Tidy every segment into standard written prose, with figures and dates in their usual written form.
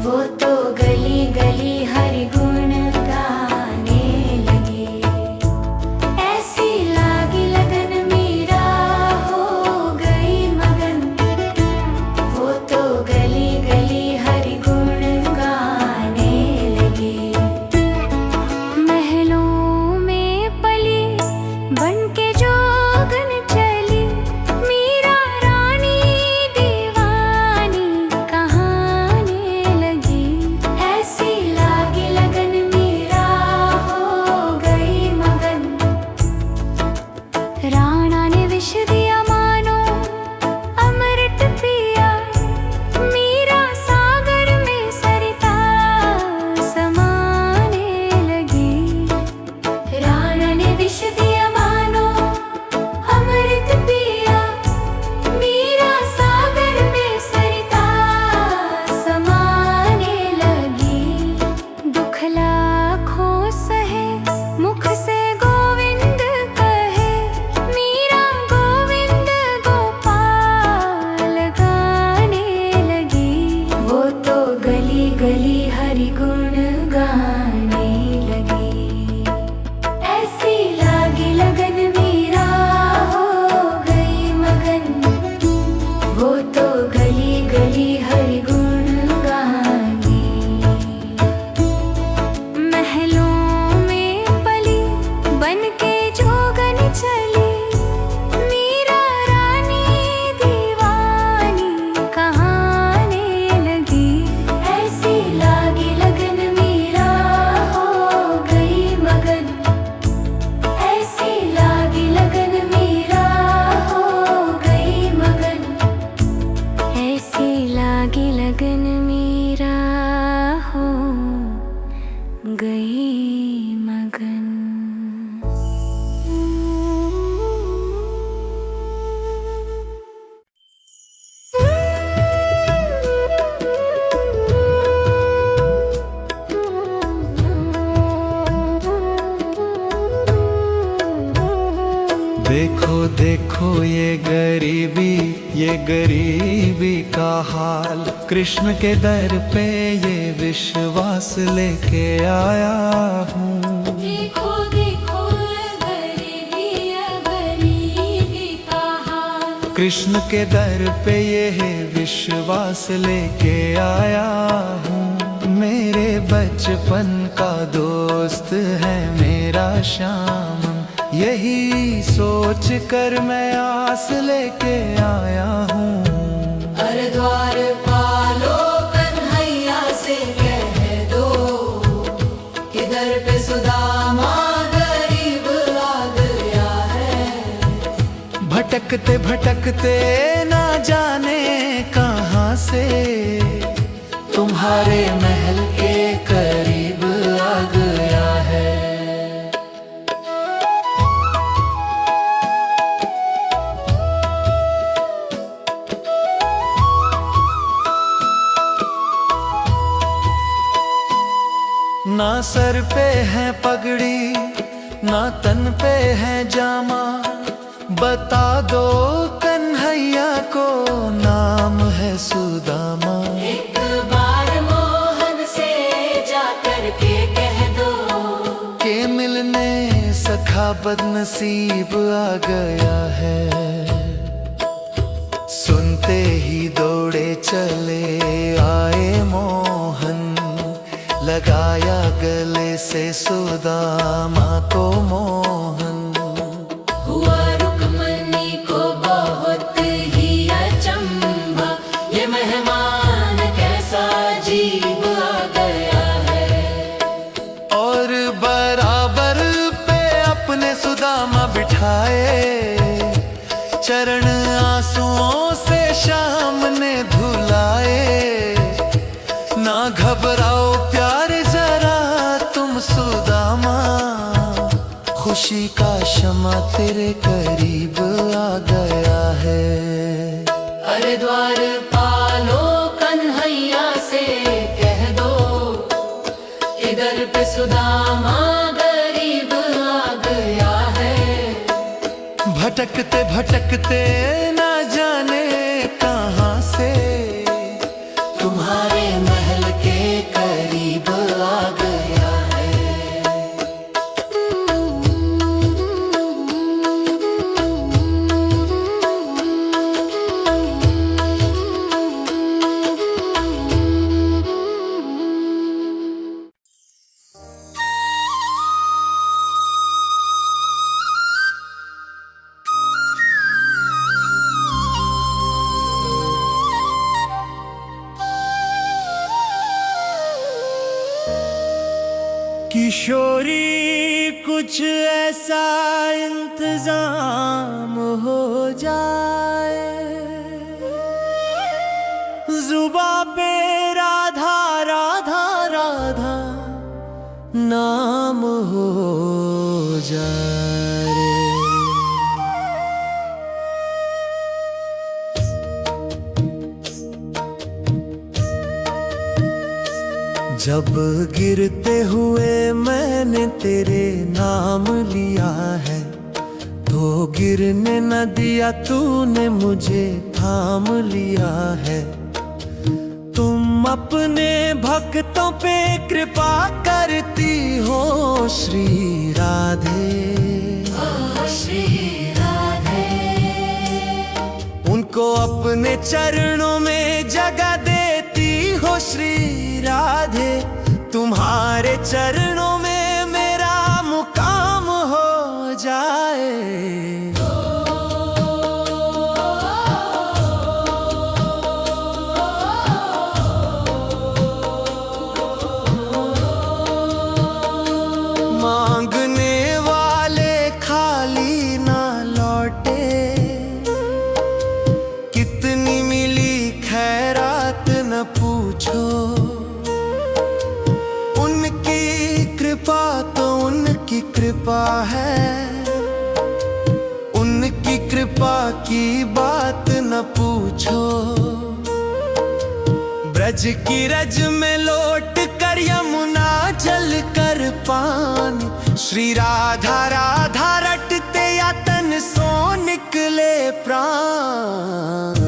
वो तो गली गली हरि गुण गाने लगे। ऐसी लागी लगन मीरा हो गई मगन। वो तो गली गली हरि गुण गाने लगे। महलों में पली बनके जोगन चली, मीरा रानी दीवानी कहाने लगी। ऐसी लागी लगन मीरा हो गई मगन। राणा ने विष दिया मानो अमृत पिया, मीरा सागर में सरिता समाने लगी। राणा ने विष दिया मानो अमृत पिया, मीरा सागर में सरिता समाने लगी। दुख लाखों सहे मुख से गोविंद कहे, मीरा गोविंद गोपाल गाने लगी। वो तो गली गली हरि गुण गाने लगी। ऐसी लागी लगन मीरा हो गई मगन। वो तो गली गली हरि गुण गाने। महलों में पली बनके जोगन चली, मीरा रानी दीवानी कहाने लगी। ऐसी लागी लगन मीरा हो गई मगन। ऐसी लागी लगन मीरा हो गई मगन। ऐसी लागी लगन मीरा हो गई मगन। देखो देखो ये गरीबी का हाल, कृष्ण के दर पे ये विश्वास लेके आया हूँ। देखो देखो गरीबी का हाल, कृष्ण के दर पे ये विश्वास लेके आया हूँ। मेरे बचपन का दोस्त है मेरा श्याम, यही सोच कर मैं आस लेके आया हूँ। अरे द्वार पालो कन्हैया से कह दो, किधर पे सुदामा गरीब आ गया है। भटकते भटकते ना जाने कहाँ से तुम्हारे महल के करीब आ गया है। ना सर पे है पगड़ी ना तन पे है जामा, बता दो कन्हैया को नाम है सुदामा। एक बार मोहन से जा कर के कह दो, के मिलने सखा बदनसीब आ गया है। सुनते ही दौड़े चले आए मोहन, लगाया गले से सुदामा को मोहन। हुआ रुक्मणी को बहुत ही अचंभा, ये मेहमान कैसा अजीब आ गया है। और बराबर पे अपने सुदामा बिठाए, चरण आंसुओं से श्याम ने धुलाए। ना घबराओ प्यारे जरा तुम सुदामा, खुशी का क्षमा तेरे करीब आ गया है। अरे द्वार पालो कन्हैया से कह दो, इधर पे सुदामा गरीब आ गया है। भटकते भटकते ना जाने कहाँ से तुम्हारे महल के किशोरी कुछ ऐसा इंतजाम हो जाए, जुबा पे राधा राधा राधा नाम हो जाए। जब गिरते हुए मैंने तेरे नाम लिया है, तो गिरने न दिया तूने, मुझे थाम लिया है। तुम अपने भक्तों पे कृपा करती हो श्री राधे, ओ श्री राधे। उनको अपने चरणों में जगह देती हो श्री राधे। तुम्हारे चरणों में मेरा मुकाम हो जाए। मांगने वाले खाली ना लौटे, कितनी मिली खैरात न पूछो। कृपा तो उनकी कृपा है, उनकी कृपा की बात न पूछो। ब्रज की रज में लौट कर यमुना जल कर पानी, श्री राधा राधा रटते या तन सो निकले प्राण।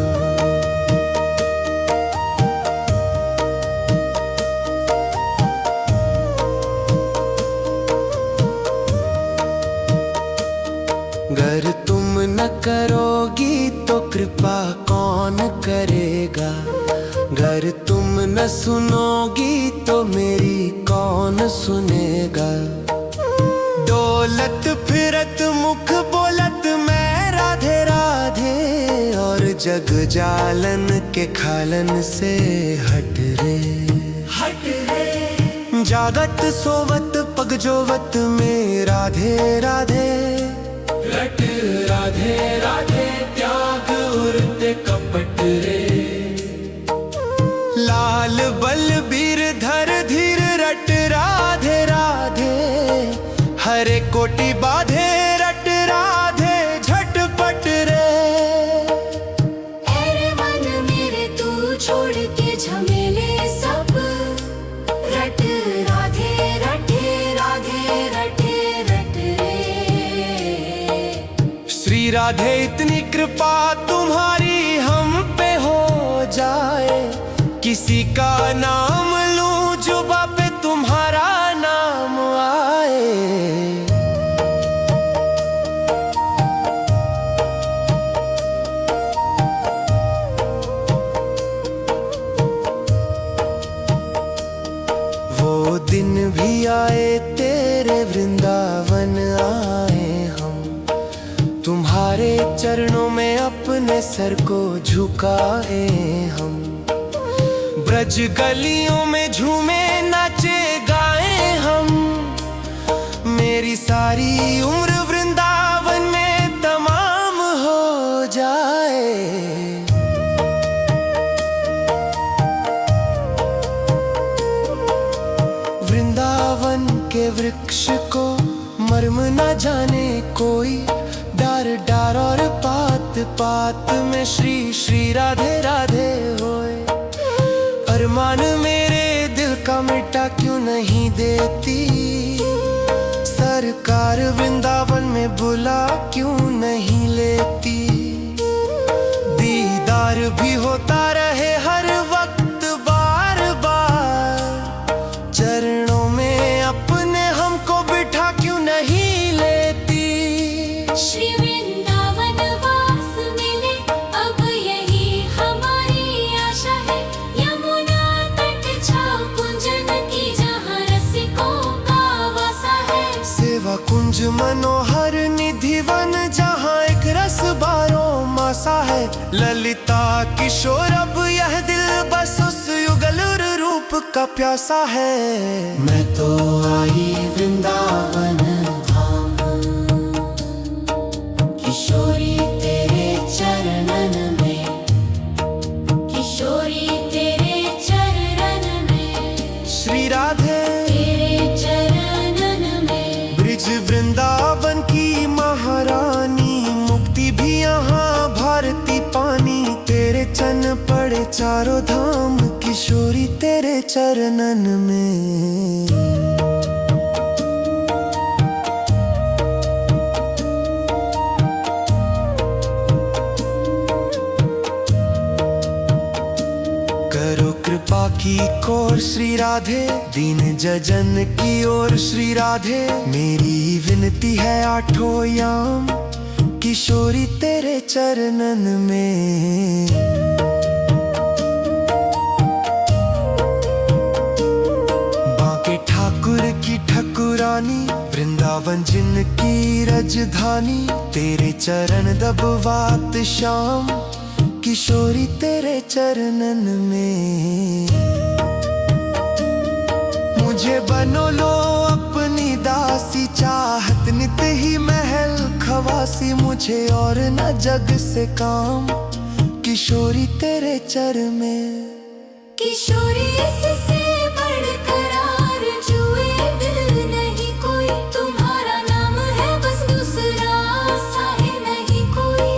अगर तुम न करोगी तो कृपा कौन करेगा, अगर तुम न सुनोगी तो मेरी कौन सुनेगा। डोलत फिरत मुख बोलत मैं राधे राधे, और जग जालन के खालन से हट रे, हट रे। जागत सोवत पगजोवत में राधे राधे, रट राधे राधे त्याग उरते कपट रे। लाल बलबीर धर धीर रट राधे राधे, हरे कोटि बाधे रट राधे झटपट रे। अरे मन मेरे तू छोड़ के झमेले सब, रट राधे रटे राधे रटे रट रे। श्री राधे इतनी कृपा तुम्हारी हम पे हो जाए, किसी का नाम लूं जुबा पे तुम्हारा नाम आए। वो दिन भी आए तेरे वृंदावन आए हम, तुम्हारे चरणों में अपने सर को झुकाए हम। ब्रज गलियों में झूमे नाचे गाए हम, मेरी सारी उम्र वृंदावन में तमाम हो जाए। वृंदावन के वृक्ष को मर्म न जाने कोई, डार डार और पात पात में श्री श्री राधे राधे होए। अरमान मेरे दिल का मिटा क्यों नहीं देती, सरकार वृंदावन में बुला क्यों नहीं लेती। दीदार भी होता रहे हर वक्त बार बार, चरणों में अपने हमको बिठा क्यों नहीं लेती। श्री वृंदावन वास मिले अब यही हमारी आशा है, यमुना तट छाव कुंजन की जहाँ रसिकों का वासा है। सेवा कुंज मनोहर निधि वन जहाँ एक रस बारो मासा है। ललिता किशोर अब यह दिल बस उस युगल रूप का प्यासा है। मैं तो आई वृंदावन धाम, किशोरी तेरे चरणन में, किशोरी तेरे चरणन में, श्री राधे तेरे चरणन में। ब्रिज वृंदावन की महारानी, मुक्ति भी यहाँ भारती पानी। तेरे चन पड़े चारों धाम, किशोरी तेरे चरणन में। करो कृपा की कोर श्री राधे, दीन जजन की ओर श्री राधे। मेरी विनती है आठों याम, किशोरी तेरे चरणन में। बांके ठाकुर की ठकुरानी, वृंदावन जिनकी रजधानी। तेरे चरण दबवात शाम, किशोरी तेरे चरणन में। मुझे बनो लो अपनी दासी, चाहत नित ही महल खवासी। मुझे और न जग से काम, किशोरी तेरे चरण में। किशोरी इससे बढ़कर आरज़ुए दिल नहीं कोई, तुम्हारा नाम है बस दूसरा सा ही नहीं कोई।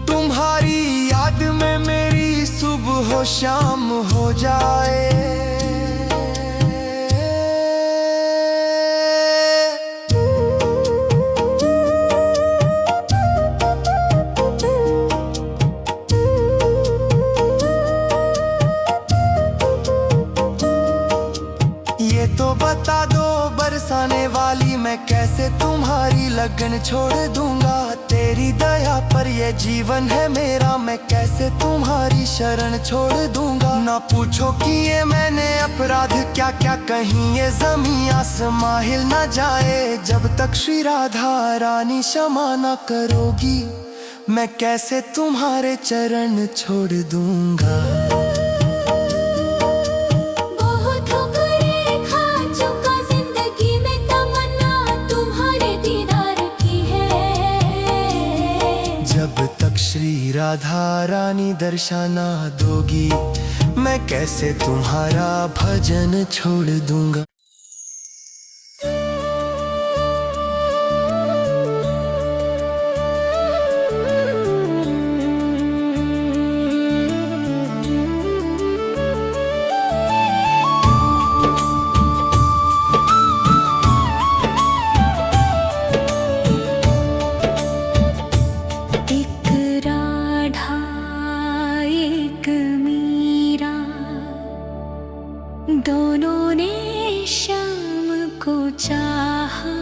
तुम्हारी याद में मेरी सुबह हो शाम हो जाए। ये तो बता दो बरसाने वाली, मैं कैसे तुम्हारी लगन छोड़ दूंगा। तेरी दया पर ये जीवन है मेरा, मैं कैसे तुम्हारी शरण छोड़ दूंगा। ना पूछो कि ये मैंने अपराध क्या क्या, कहीं ये ज़मीं आसमां हिल ना जाए। जब तक श्री राधा रानी क्षमा ना करोगी, मैं कैसे तुम्हारे चरण छोड़ दूंगा। जब तक श्री राधा रानी दर्शना दोगी, मैं कैसे तुम्हारा भजन छोड़ दूंगा। दोनों ने श्याम को चाहा,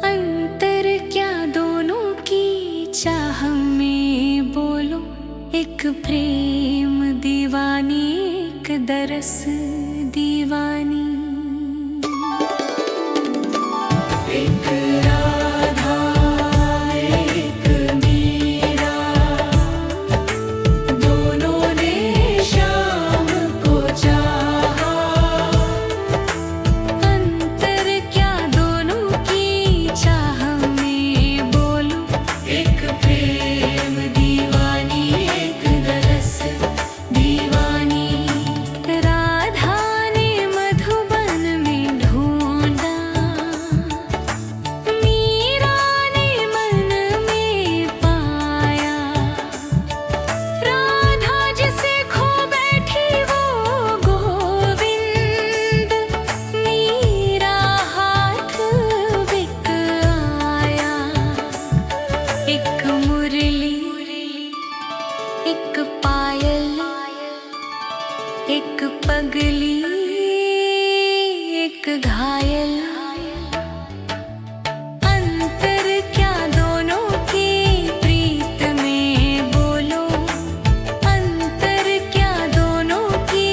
अंतर क्या दोनों की चाह में बोलो। एक प्रेम दीवानी, एक दरस दीवानी। एक राधा एक मीरा, दोनों ने श्याम को चाहा, अंतर क्या दोनों की चाह में बोलो। एक प्रेम दीवानी, एक दरस दीवानी। राधा ने मधुबन में ढूंढा, मीरा ने मन में पाया। राधा जिसे खो बैठी वो गोविंद, मीरा हाथ बिक आया। एक मुरली, एक पायल, एक पगली, एक घायल। अंतर क्या दोनों की प्रीत में बोलो। अंतर क्या दोनों की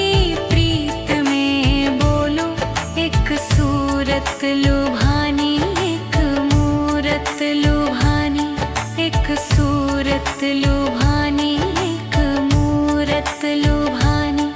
प्रीत में बोलो। एक सूरत लुभानी, एक मूरत लुभानी। एक सूरत लुभानी, एक मूरत लुभानी।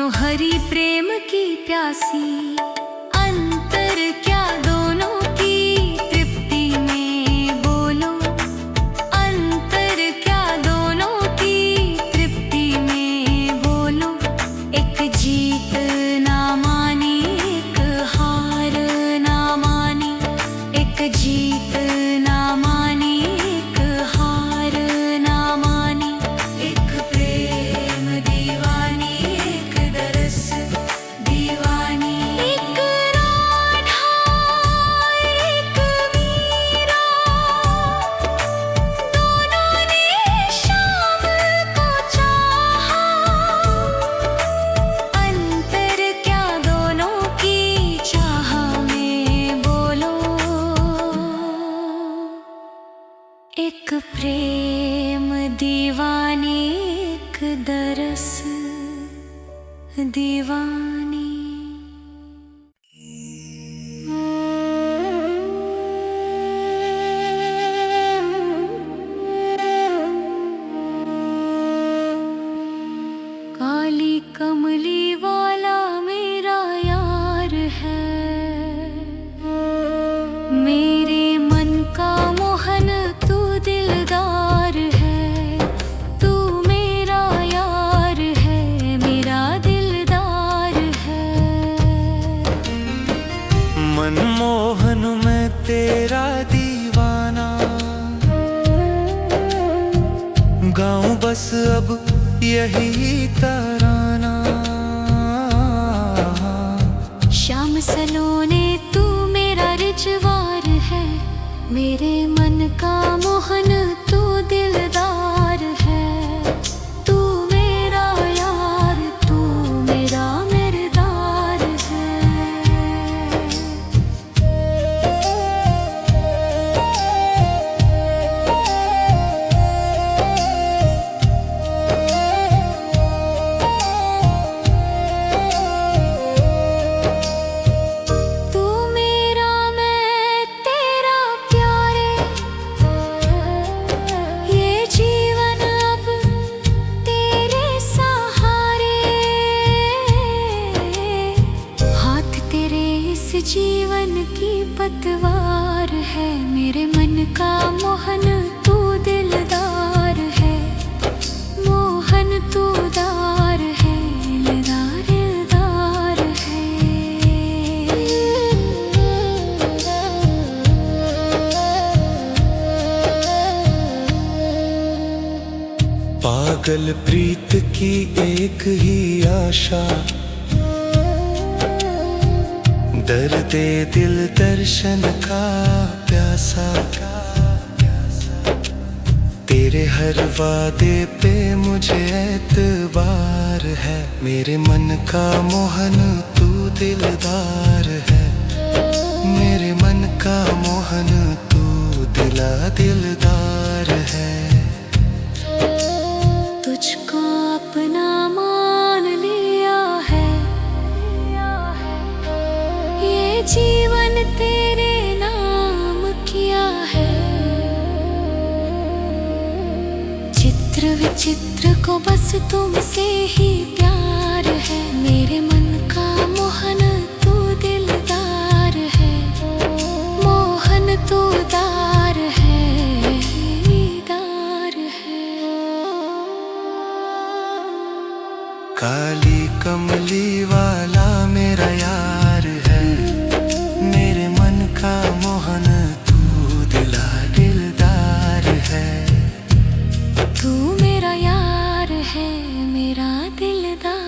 दोनों हरि प्रेम की प्यासी, अंतर क्या दोनों की तृप्ति में बोलो, अंतर क्या दोनों की तृप्ति में बोलो। एक जीत ना मानी एक हार ना मानी, एक जीत ना मानी एक हार ना मानी। एक प्रेम दीवानी एक दरस दीवानी, एक राधा एक मीरा, दोनों ने शाम को चाहा, अंतर क्या दोनों की चाह में बोलो। एक प्रेम दीवानी एक दरस दीवानी। काली कमली वाला मेरा यार है, मेरे मन का मोहन तू दिलदार है, तू मेरा यार है मेरा दिलदार है। मनमोहन मैं तेरा दीवाना, गाऊं बस अब यही तराना। श्याम सलोने तू मेरा रिजवार है, मेरे मन का मोहन तू दिलदार है, तू मेरा यार तू मेरा मिर्दार है। तू मेरा मैं तेरा प्यारे, ये जीवन अब तेरे सहारे, हाथ तेरे इस जीवन की पतवार है, मेरे मन का मोहन तू दिलदार है, मोहन तू दार है दिलदार है। पागल प्रीत की एक ही आशा, दर्दे दिल दर्शन का प्यासा। तेरे हर वादे पे मुझे एतबार है, मेरे मन का मोहन तू दिलदार है, मेरे मन का मोहन तू दिला दिलदार है। तुझको अपना मान लिया है, ये जीवन तेरे नाम किया है। चित्र विचित्र को बस तुमसे ही प्यार है, मेरे मन का मोहन तू दिलदार है, मोहन तू दार है दीदार है। काली कमली वाला मेरा यार है, मेरे मन का मोहन तू दिला दिलदार है। तू मेरा यार है मेरा दिलदार।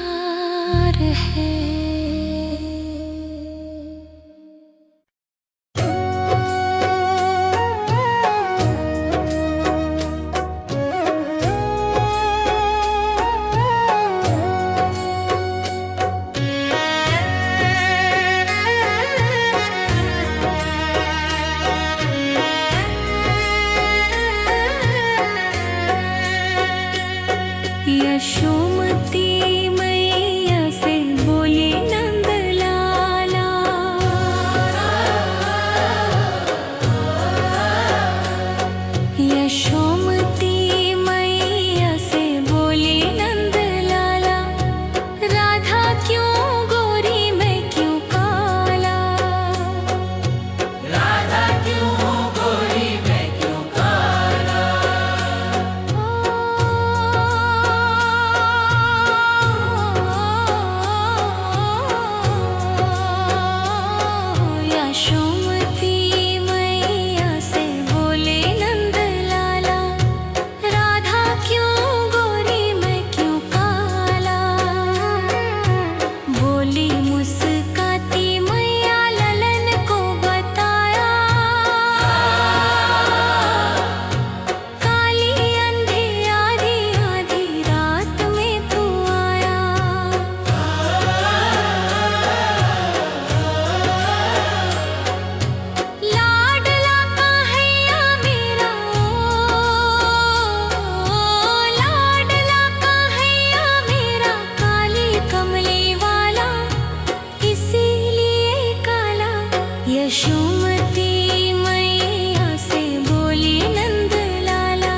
यशोमती मैया से बोली नंद लाला,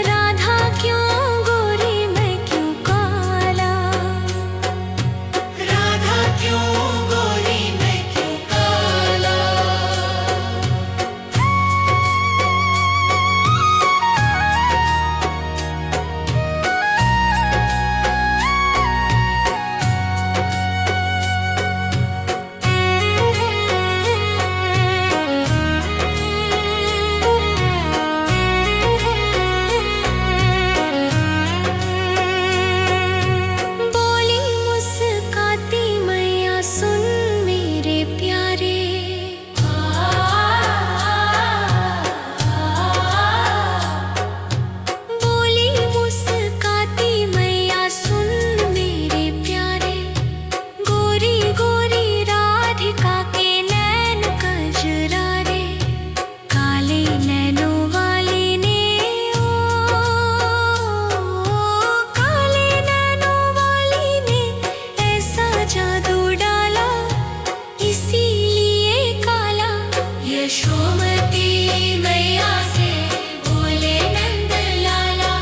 राधा क्यों गोरी मैं क्यों काला। राधा क्यों गोरी मैं क्यों काला। बोली मुस्काती मैया सुन मेरे प्यारे, बोली मुस्काती मैया सुन मेरे प्यारे, गोरी गोरी राधिका के नैन कजरारे, काले नैनों वाली ने काले नैनों वाली ने ऐसा जादू डाला, इसीलिए काला। यशोमती मैया से बोले नंद लाला,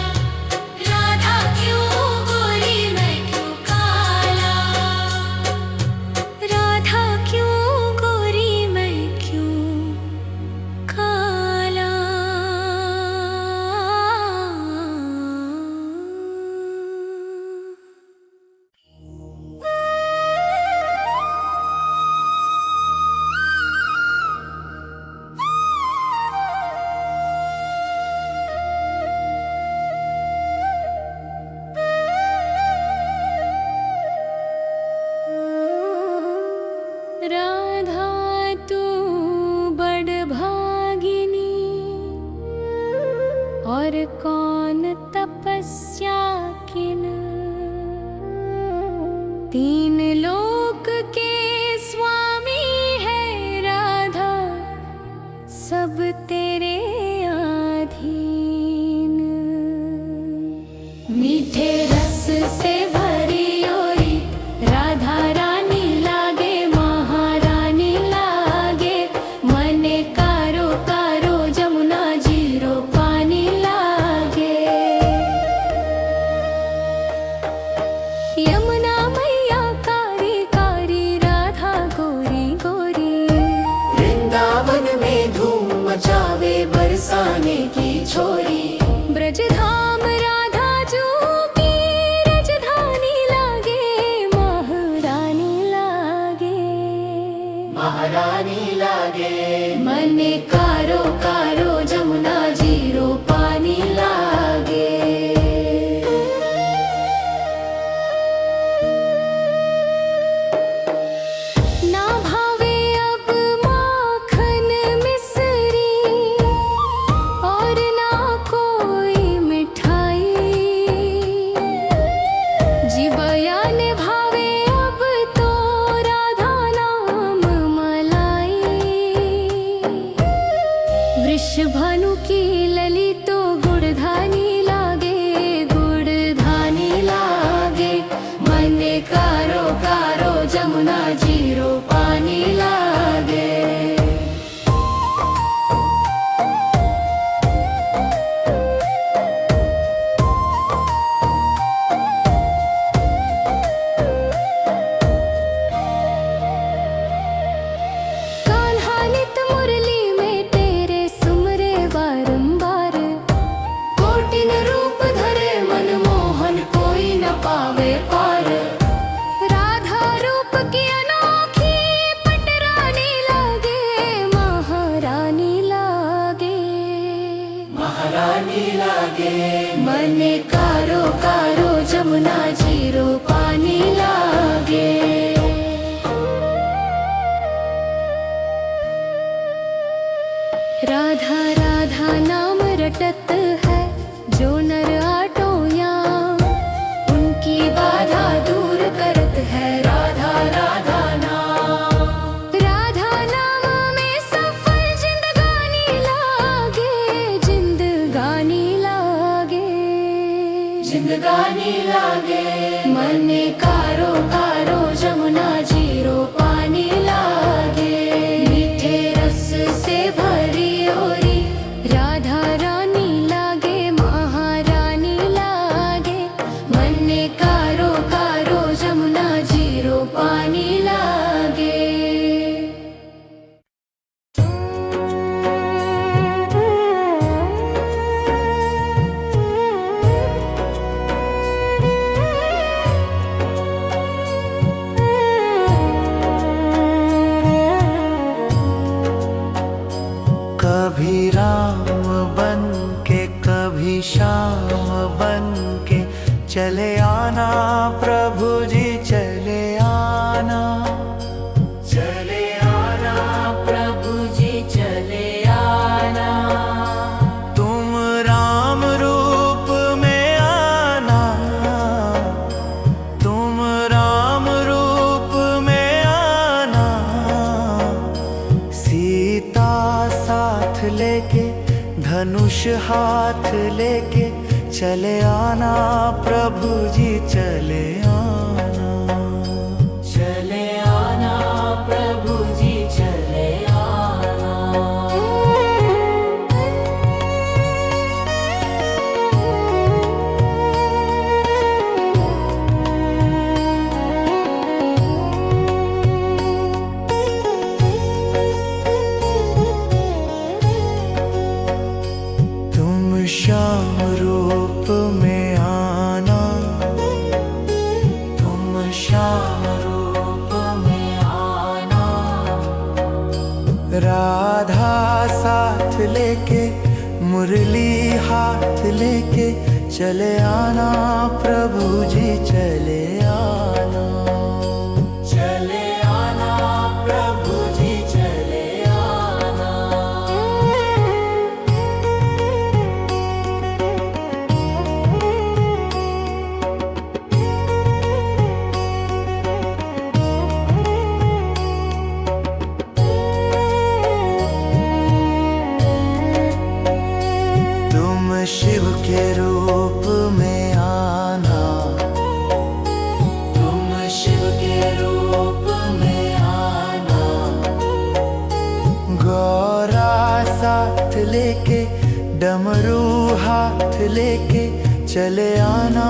राधा क्यों गोरी मैं क्यों काला। राधा क्यों गोरी मैं क्यों काला। राधा तू बड़ भागिनी, और कौन तपस्या किन, तीन लोक के स्वामी है राधा, सब तेरे अधीन। मीठे रस से भरी ओरी राधा रानी लागे, महारानी लागे, मने कारो कारो जमुना जीरो पानी लागे। यमुना मैया कारी कारी, राधा गोरी गोरी, वृंदावन में धूम मचावे बरसाने की छोरी। ब्रजधाम राधा जो की राजधानी लागे, महारानी लागे, महारानी लागे, मने कारो कारो जमुना जीरो पानी लागे। ना भावे अब माखन मिश्री, और ना कोई मिठाई, जिबया ने भावे अब तो राधा नाम मलाई। वृषभानु की लली तो गुड़धानी लागे, गुड़धानी लागे, मने कारो कारो जमुना जीरो पानी लागे। कान्हा नित मुरली में तेरे सुमरे बारंबार, कोटिन रूप धरे मनमोहन कोई न पावे पार। राधा रूप की अनोखी पटरानी लागे, महारानी लागे, महारानी लागे, मने कारो कारो जमुना जीरो पानी लागे। राधा राधा नाम रटत है जो नर आटो याम, उनकी बाधा दूर करत है राधा राधा नाम। राधा नाम में सफल जिंदगानी लागे, जिंदगानी लागे, जिंदगानी लागे, मने कारो कारो जमुना जीरो पानी लागे। मीठे धनुष हाथ लेके चले आना प्रभु जी चले आना। चले आना प्रभु जी चले आना। तुम श्याम रूप में आना, तुम श्याम रूप में आना। राधा साथ लेके मुरली हाथ लेके चले आना प्रभु जी चले आना। चले आना प्रभु जी चले आना। तुम शिव के रूप में आना, तुम शिव के रूप में आना। गौरा साथ लेके डमरू हाथ लेके चले आना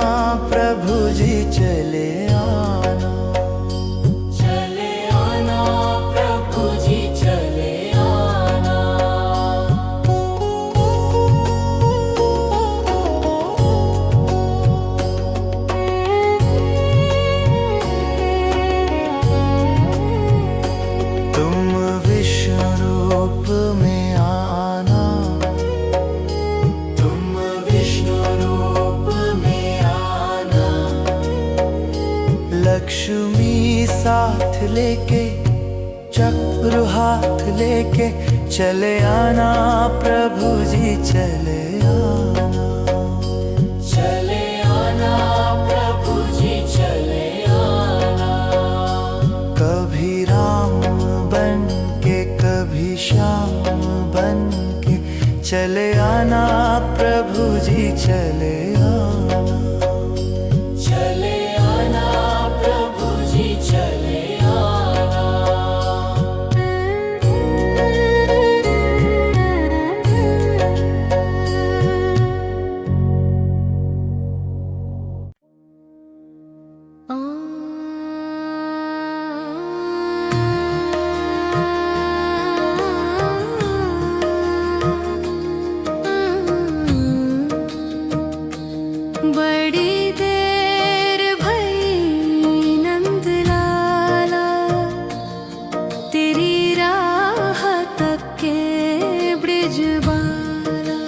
प्रभु जी चले आना। चले आना प्रभु जी चले आना। तुम विष्णु रूप में आना, तुम विष्णु रूप में आना। लक्ष्मी साथ लेके चक्र हाथ लेके चले आना प्रभु जी चले आना। चले आना प्रभु जी चले आना। कभी राम बन के कभी श्याम बन के चले आना प्रभु जी चले आना। चले आना प्रभु जी चले आना। बड़ी देर भई नंद लाला, तेरी राह तक के ब्रिजबाला।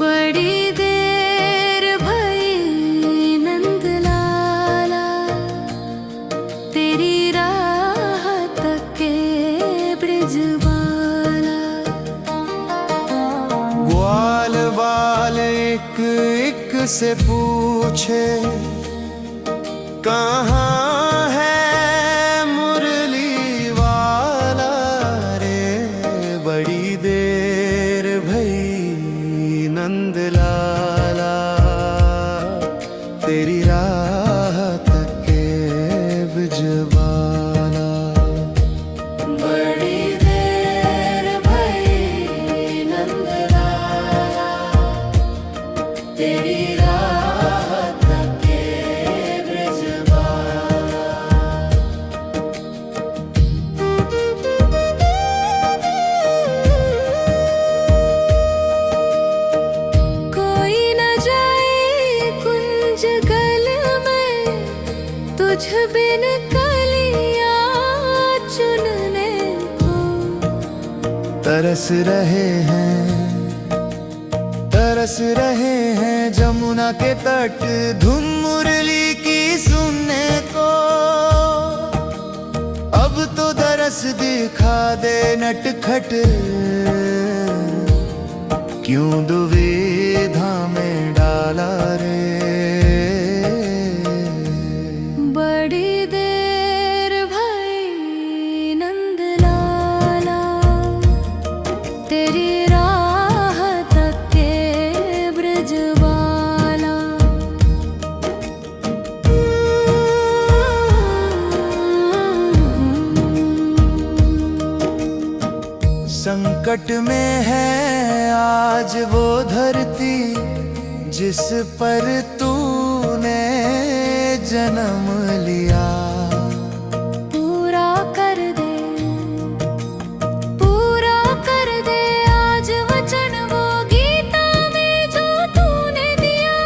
बड़ी देर भई नंद लाला, तेरी राह तक के ब्रिजबाला। ग्वाल बाल एक एक से पूछे कहाँ है मुरली वाला रे। बड़ी देर भई नंद लाला, तेरी राह तक के बिजबाला। बड़ी देर भई नंद लाला, तेरी राह तक के ब्रिजबाला। कोई न जाए कुंज गल में, तुझ बिन कलियां चुनने को। तरस रहे हैं जमुना के तट धुन मुरली की सुनने को। अब तो दरस दिखा दे नटखट, क्यों दुविधा में डाला रे। बड़ी देर भई नंद लाला, तेरी राह संकट में है आज वो धरती जिस पर तूने जन्म लिया। पूरा कर दे आज वचन वो गीता में जो तूने दिया।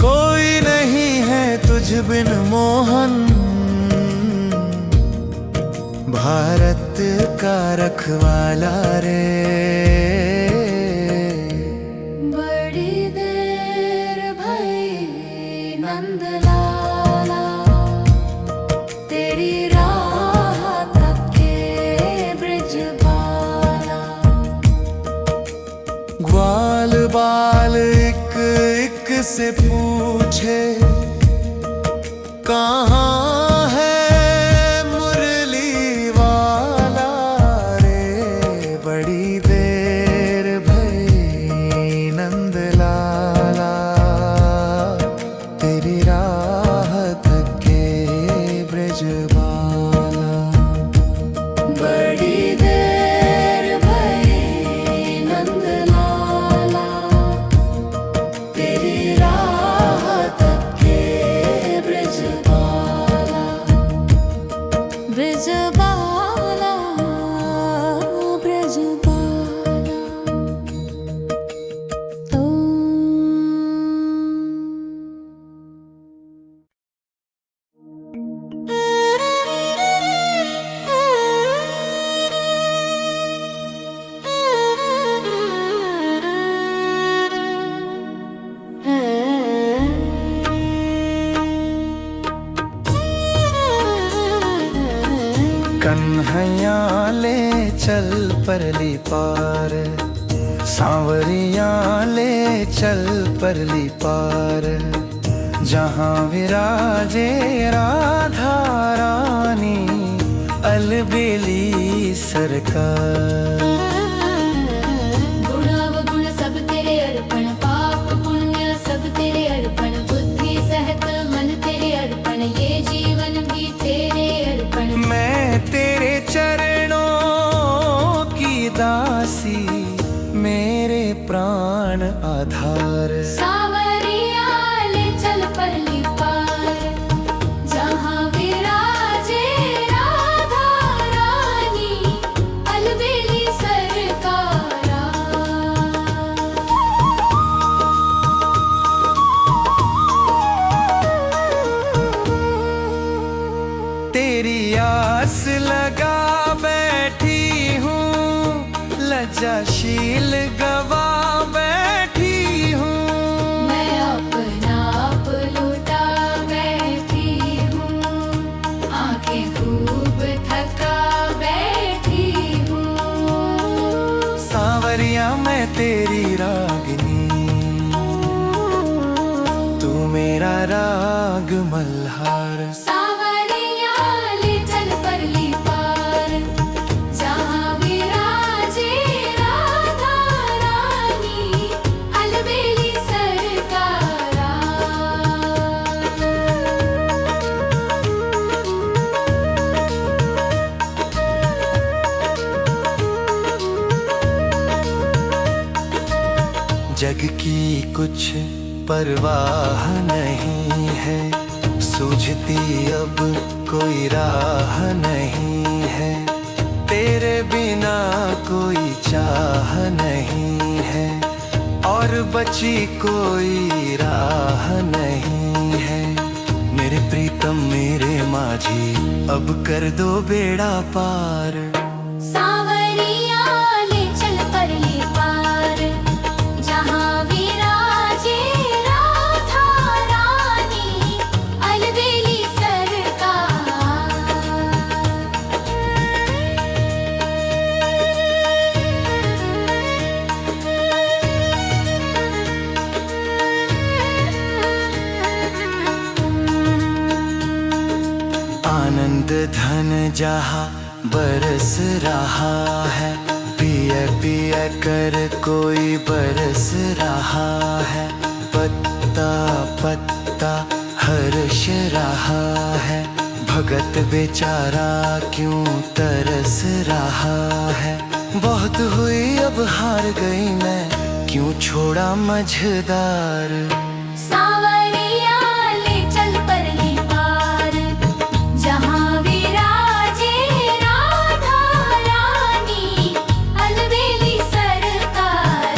कोई नहीं है तुझ बिन मोहन, भारत का रखवाला रे। बड़ी देर भई नंदलाला, तेरी राह तके ब्रजबाला। ग्वाल बाल एक एक से पूछे कहाँ है मुरली वाला रे। बड़ी देर भई नंदलाला, तेरी राह तके ब्रजबाला। बड़ी देर भई नंदलाला, तेरी राह तके ब्रजबाला। ब्रजबाला, ब्रजबाला। कन्हैया ले चल परली पार, सांवरिया ले चल परली पार। जहाँ विराजे राधा रानी, अलबेली सरकार। गुण अवगुण सब तेरे अर्पण, पाप पुण्य सब तेरे अर्पण। बुद्धि सहित मन तेरे अर्पण, ये जीवन भी तेरे अर्पण। मैं तेरे चरणों की दासी, मेरे प्राण आधार। सावरिया ले चल परली पार, जहाँ विराजे राधा रानी, अलबेली सरकारा। तेरी आस लगा बैठी हूँ, लज्जाशील गवा बैठी हूँ। मैं अपना आप लुटा बैठी हूँ, आंखें खूब थका बैठी हूँ। सांवरिया मैं तेरी रागिनी, तू मेरा राग मल्हार। सावरिया ले चल परली पार, जहाँ विराजे राधा रानी, अलबेली सरकारा। जग की कुछ परवाह नहीं है, सूझती अब कोई राह नहीं है। तेरे बिना कोई चाह नहीं है, और बची कोई राह नहीं है। मेरे प्रीतम मेरे माझी, अब कर दो बेड़ा पार। सावरिया ले चल परली पार, जहाँ विराजे राधा रानी, अलबेली सरकार। आनंद धन जहाँ बरस रहा है, पिया पिया कर कोई बरस रहा है। पत्ता पत्ता हर्ष रहा है, भगत बेचारा क्यों तरस रहा है। बहुत हुई अब हार गई मैं, क्यों छोड़ा मझधार। सावरिया ले चल परली पार, जहाँ विराजे राधा रानी, अलबेली सरकार।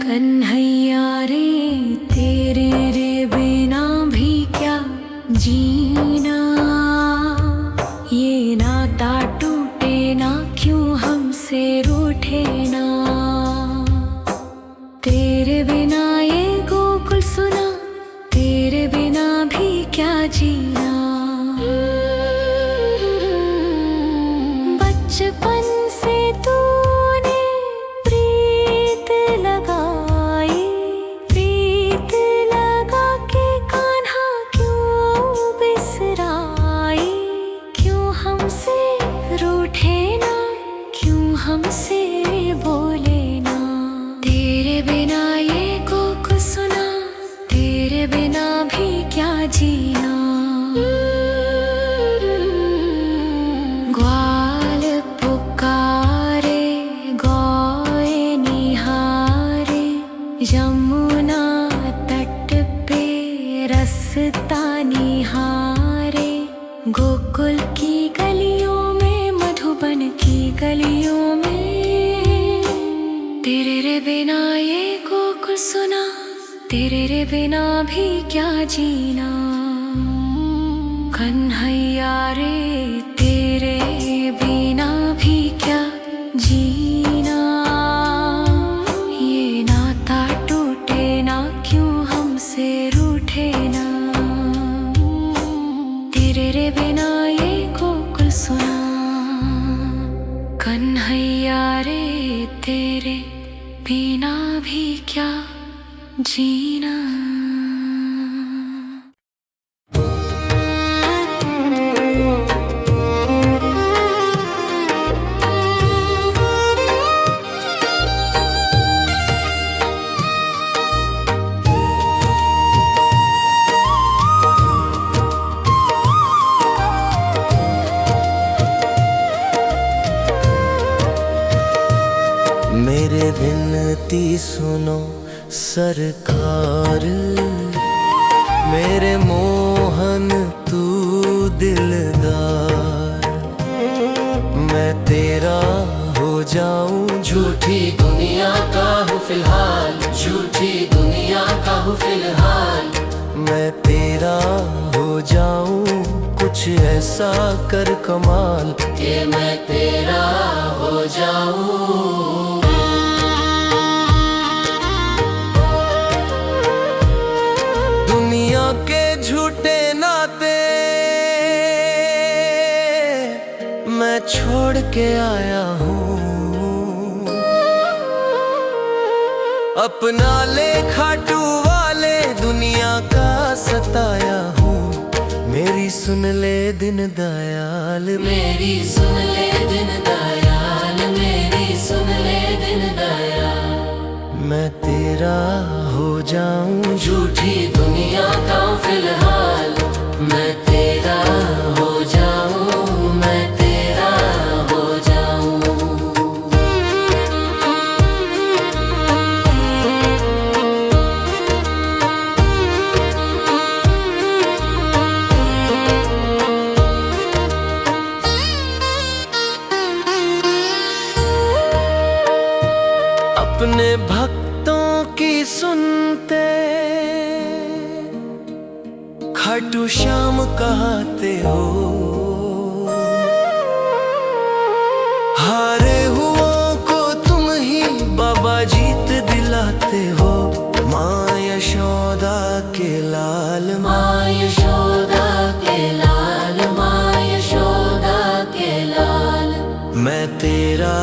कन्हैया रे तेरे रे बिना भी क्या जीना, ये नाता टूटे ना क्यों हमसे रूठे ना। तेरे बिना ये गोकुल सुना, तेरे बिना भी क्या जीना। बचपन से तूने प्रीत लगाई, प्रीत लगा के कान्हा क्यों बिसराई। क्यों हमसे रूठे ना, क्यों हमसे बोले ना। तेरे बिना ये गोकुल सुना, तेरे बिना भी क्या जीना। ग्वाल पुकारे गौए निहारे, यमुना तट पे रसता निहारे। गोकुल की गलियों में, मधुबन की गलियों में, तेरे रे बिना ये गोकुल सुना, तेरे रे बिना भी क्या जीना। कन्हैया रे तेरे बिना भी क्या जीना। ये नाता टूटे ना क्यों हमसे रूठे ना। तेरे रे बिना ये गोकुल सुना, कन्हैया रे तेरे बिना भी क्या जीना। मेरे विनती सुनो सरकार, मेरे मोहन तू दिलदार। मैं तेरा हो जाऊं, झूठी दुनिया का हूँ फिलहाल, झूठी दुनिया का हूँ फिलहाल। मैं तेरा हो जाऊं, कुछ ऐसा कर कमाल कि मैं तेरा हो जाऊं। दुनिया के झूठे नाते मैं छोड़ के आया हूँ, अपना ले खाटू वाले दुनिया का सताया हूँ। मेरी सुन ले दिन दयाल, मेरी सुन ले दिन दयाल, मेरी सुन ले दिन दयाल। मैं तेरा हो जाऊं, झूठी दुनिया का फिलहाल। मैं तेरा हो जाऊं, मैं तेरा हो जाऊं। अपने भक्तों की सुनते खाटू श्याम कहते हो, हारे हुओं को तुम ही बाबा जीत दिलाते हो। माँ यशोदा के लाल, माँ यशोदा के लाल, माँ यशोदा मैं तेरा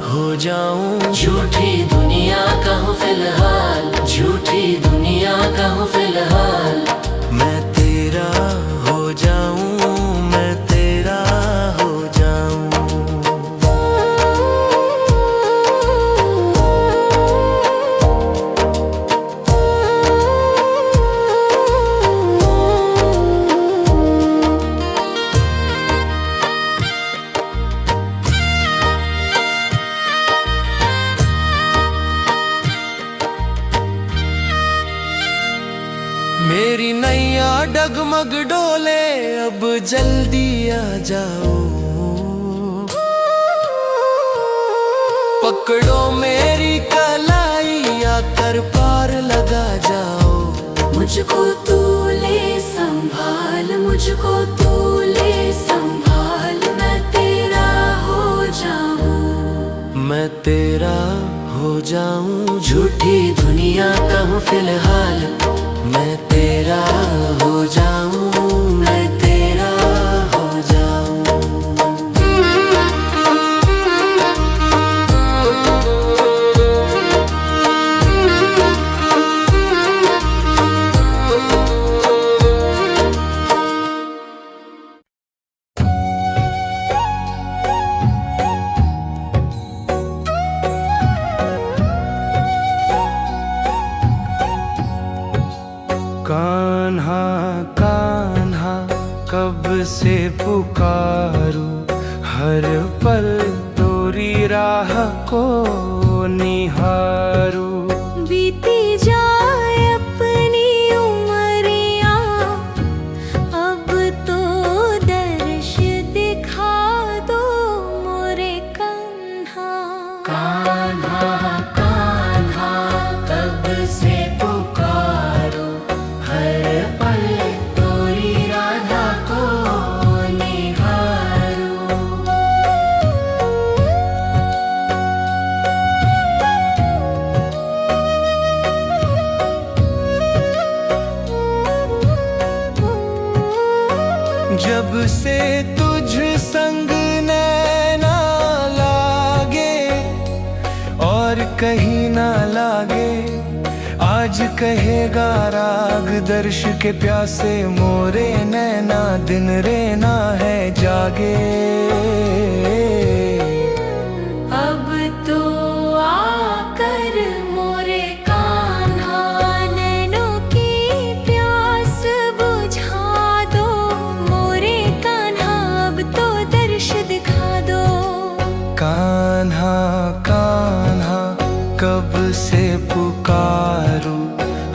हो जाऊं। झूठी दुनिया का हूँ फिलहाल, झूठी दुनिया का हूँ फिलहाल। मैं तेरा हो जाऊं, मैं तेरा हो जाऊं। मेरी नैया डगमग डोले, अब जल्दी आ जाओ। पकड़ो मेरी कलाई, आकर पार लगा जाओ। मुझको तू ले संभाल, मुझको तू ले संभाल, मैं तेरा हो जाऊं। मैं तेरा हो जाऊं। झूठी दुनिया का हूँ फिलहाल, मैं तेरा हो जाऊं, मैं तेरा हो जाऊं। कान्हा कान्हा कब से पुकारूं, हर पल तोरी राह को निहारूं। बीती जाए अपनी उमरिया, अब तो दर्श दिखा दो मोरे कान्हा। कान्हा कान्हा कब से पुकारो, हर पल तोरी राधा को निहारो। जब से तुझ संग नैना लागे, और कहीं ना लागे, आज कहेगा राग दर्श के प्यासे मोरे नैना, दिन रेना है जागे। अब तो आकर मोरे कान्हा, नैनों की प्यास बुझा दो मोरे कान्हा, अब तो दर्श दिखा दो। कान्हा कान्हा कब से पुकारूं,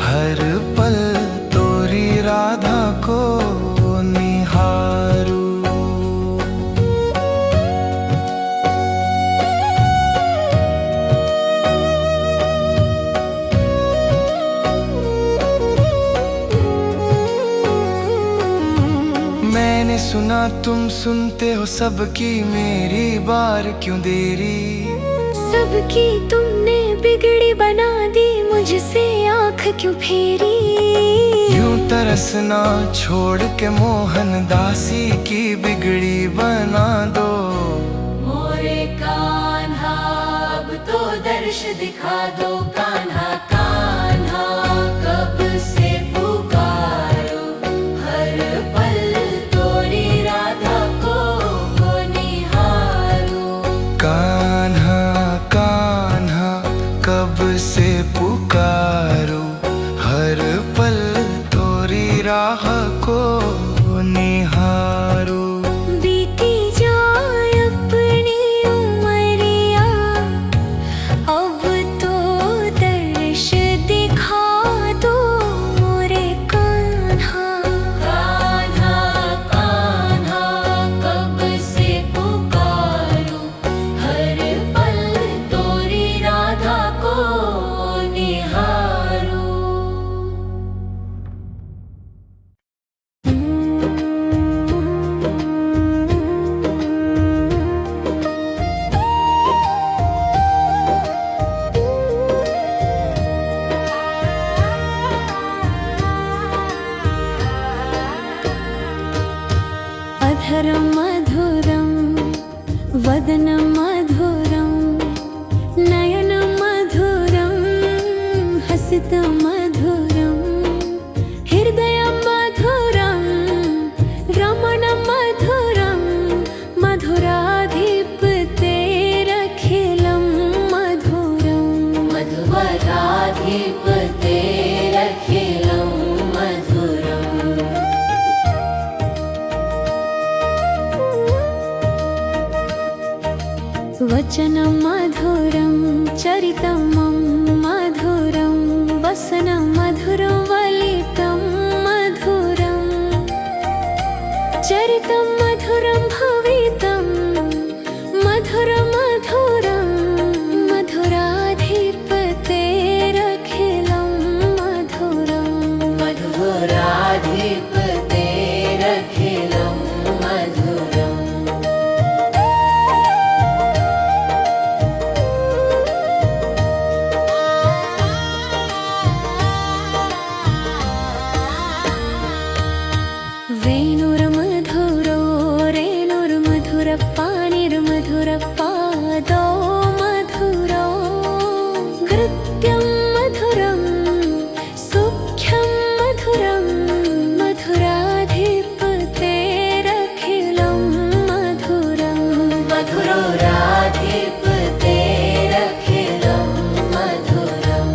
हर पल तोरी राधा को निहारूं। मैंने सुना तुम सुनते हो सबकी, मेरी बार क्यों देरी। सबकी तुमने बिगड़ी बना दी, मुझसे आंख क्यों फेरी। यूं तरसना छोड़ के मोहन दासी की बिगड़ी बना दो। मोरे कान्हा अब तो दर्श दिखा दो। कान्हा कान्हा कब से पुकारो, हर पल तोरी राधा को निहारो। कान्हा कान्हा कब से पुकारूं, हर पल तोरी राह को निहारूं। बीती जाए अपनी उमरिया, अब तो वचनं मधुरं चरितं मधुरं वसनं मधुरं वलितं मधुरं चरितं मधुरं भवितं मधुरं मधुरं मधुराधिपतेरखिलं मधुरं मधुराधिपतेरखिलं मधुरम् वेणुर्मधुरो रेणुर्मधुरपाणिर्मधुरपादो मधुरो कृत्यं मधुरं सुख्यं मधुरं मधुराधिपतेरखिलं मधुरं मधुराधिपतेरखिलं मधुरम्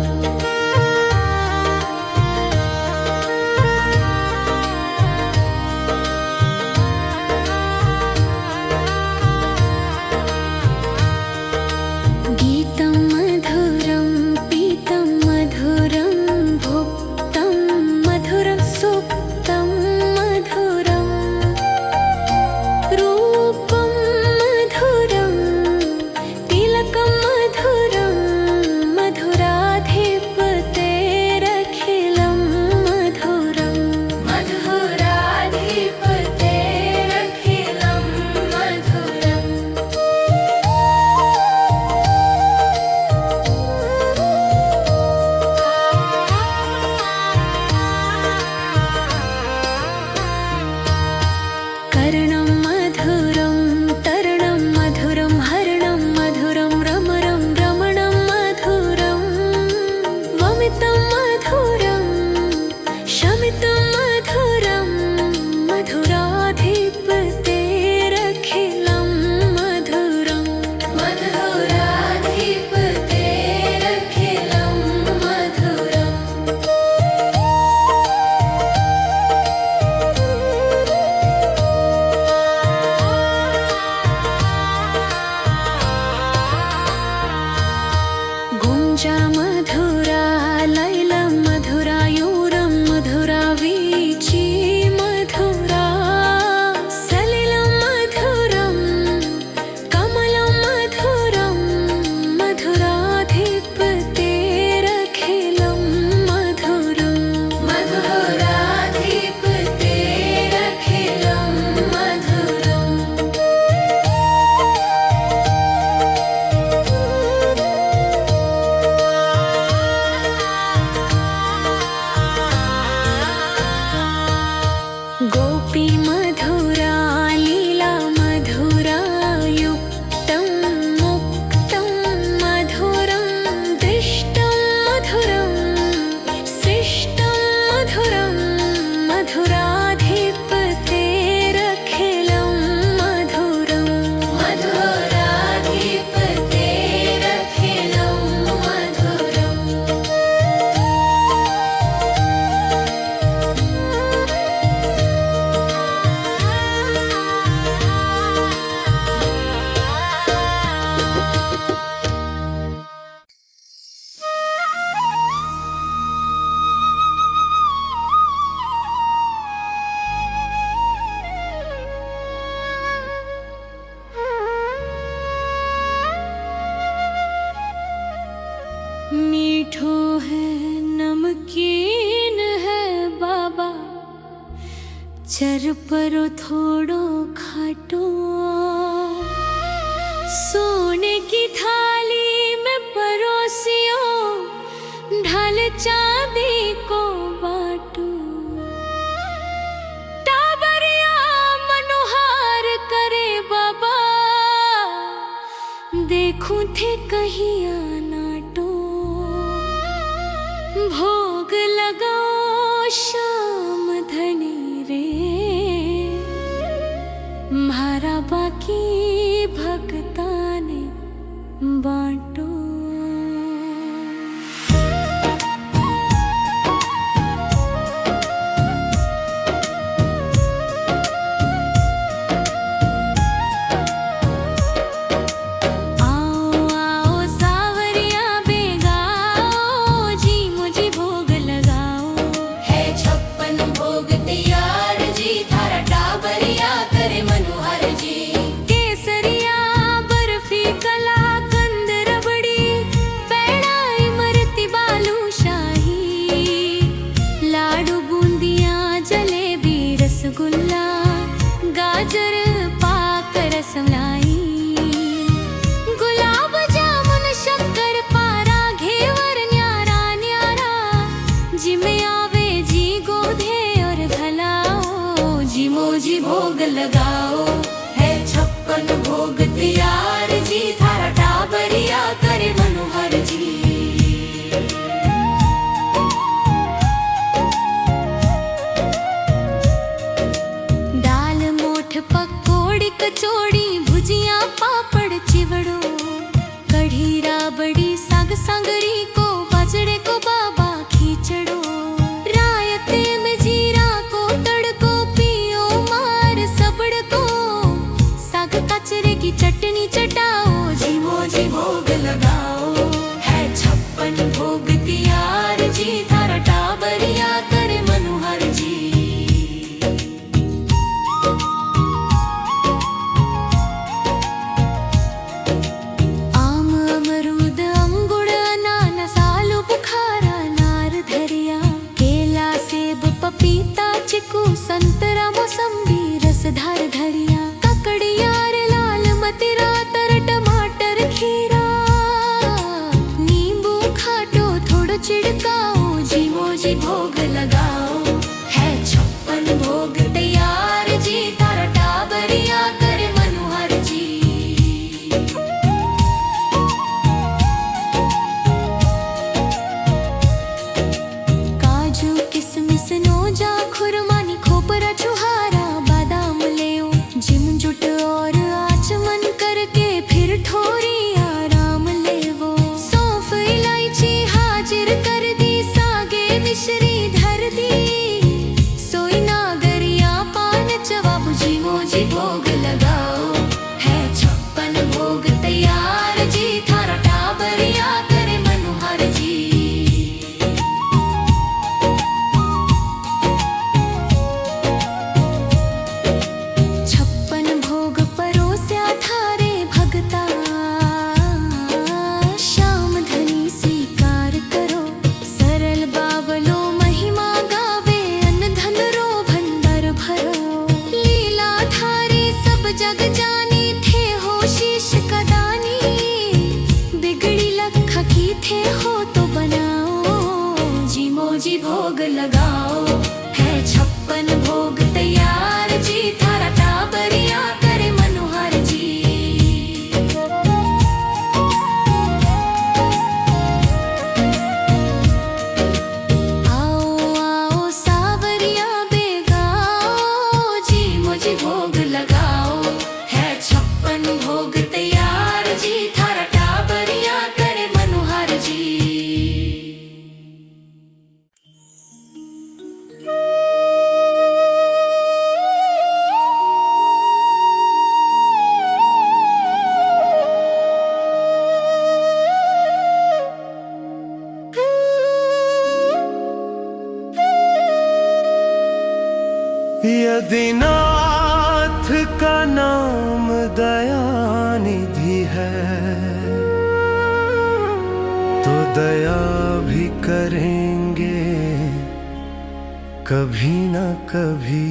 गीतं मधुरं पीतं मधुरं भुक्तं मधुरं सुप्तं मधुरं रूपं मधुरं तिलकं मधुरं मधुराधिपतेरखिलं मधुरं मधुराधिपतेरखिलं मधुरम् कर्णं मधुरं तरणं मधुरं हरणं मधुरं रमरं रमणं मधुरं वमितं मधुरं शमितं मधुरं मधुराधिपतेरखिलं मधुरं मधुराधिपतेरखिलं मधुरम् गुञ्जा मधुरा लैलं मधुरा यूरं मधुरा वीची मधुरा सलिलं मधुरं कमलं मधुरं मधुराधिपतेरखिलं मधुरं मधुराधिपतेरखिलं मधुरम् गोपी मधुरा लीला मधुरा युक्तं मुक्तं मधुरं दृष्टं मधुरं सृष्टं मधुरं मधुराधिपतेरखिलं मधुरं मधुराधिपतेरखिलं मधुरम् मीठो है नमकीन है बाबा चर परो थोड़ो खाटो सोने की थाली में परोसियो ढाल चांदी को बाटो टाबरिया मनुहार करे बाबा देखूं थे कहीं नाटो भोग लगाओ शाम धनी रे म्हारा बाकी भगता ने बाटो करे मनोहर जी। दाल मोठ पकोड़ी कचौड़ी भुजिया पापड़ चिवड़ो, कढ़ी राबड़ी साग सांगरी को बाजरे को बाबा खींचड़ो, रायते में जीरा को तड़को पियो मार सबड़ को, साग कचरे की चटनी चटाओ जीमो जी भोग लगाओ, है 56 भोग तियार जी थारा टाबरिया करे मनोहर जी। पपीता चिकू संतरा मौसम्बी रसधार धरिया, ककड़ियार लाल मतिरा तर टमाटर खीरा, नींबू खाटो थोड़ो छिड़काओ जीमो जी भोग लगाओ, है 56 भोग तैयार जी तारा टाबरिया करे मनोहर जी। काजू किसमिस नोजा खुरमानी खोपरा छुहारा बादाम लेओ, जिम जुट और आचमन करके फिर ठोरी आराम लेवो, सौंफ इलायची हाजिर कर दी सागे मिश्री धर दी, सोई नागरिया पान जवाब जीमो जी भोग लगाओ, है 56 भोग तैयार जी थारा टाबरिया करे मनोहर जी। श्याम धनी स्वीकार करो सरल बावलो महिमा गावे अन्न धन रो भंडार भरो, लीला धारी सब जग जानी थे हो शीश का दानी, बिगड़ी लखा की थे हो तो बनाओ जीमो जी भोग लगाओ, है 56 भोग तैयार जी थारा टाबरिया करे मनोहर जी। भोग लगाओ, है 56 भोग तैयार जी थारा टाबरिया करे मनोहर जी। यदि नाथ का नाम दयानिधि है, तो दया भी करेंगे कभी न कभी।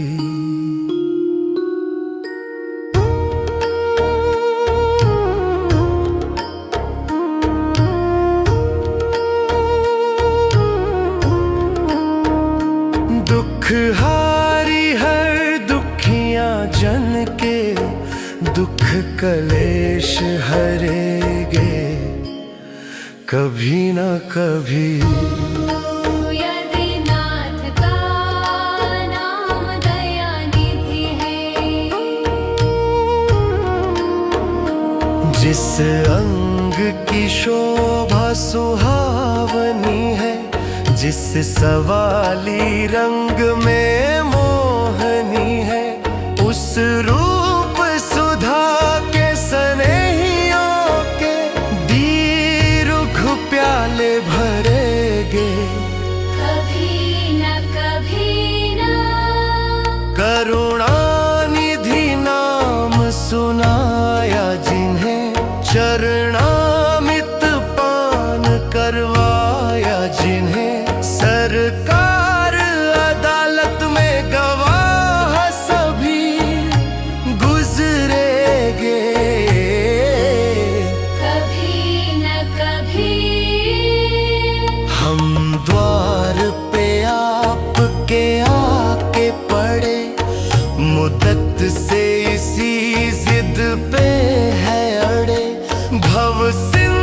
दुख हारी हर दुखियां जन के, दुख कलेश हरेगे कभी न कभी। यदि नाथ का नाम दयानिधि है, जिस अंग की शोभा सुहावनी है, जिस सवाली रंग में मोहनी है, उस रूप सुधा के सनेहियों के दीर्घ प्याले भरेगे कभी न कभी न। करुणानिधि नाम सुनाया जिन्हें, चरणामित पान करवाया जिन्हें, सरकार अदालत में गवाह सभी गुजरेगे कभी न कभी। हम द्वार पे आपके आके पड़े, मुद्दत से इसी जिद पे है अड़े, भव सिंह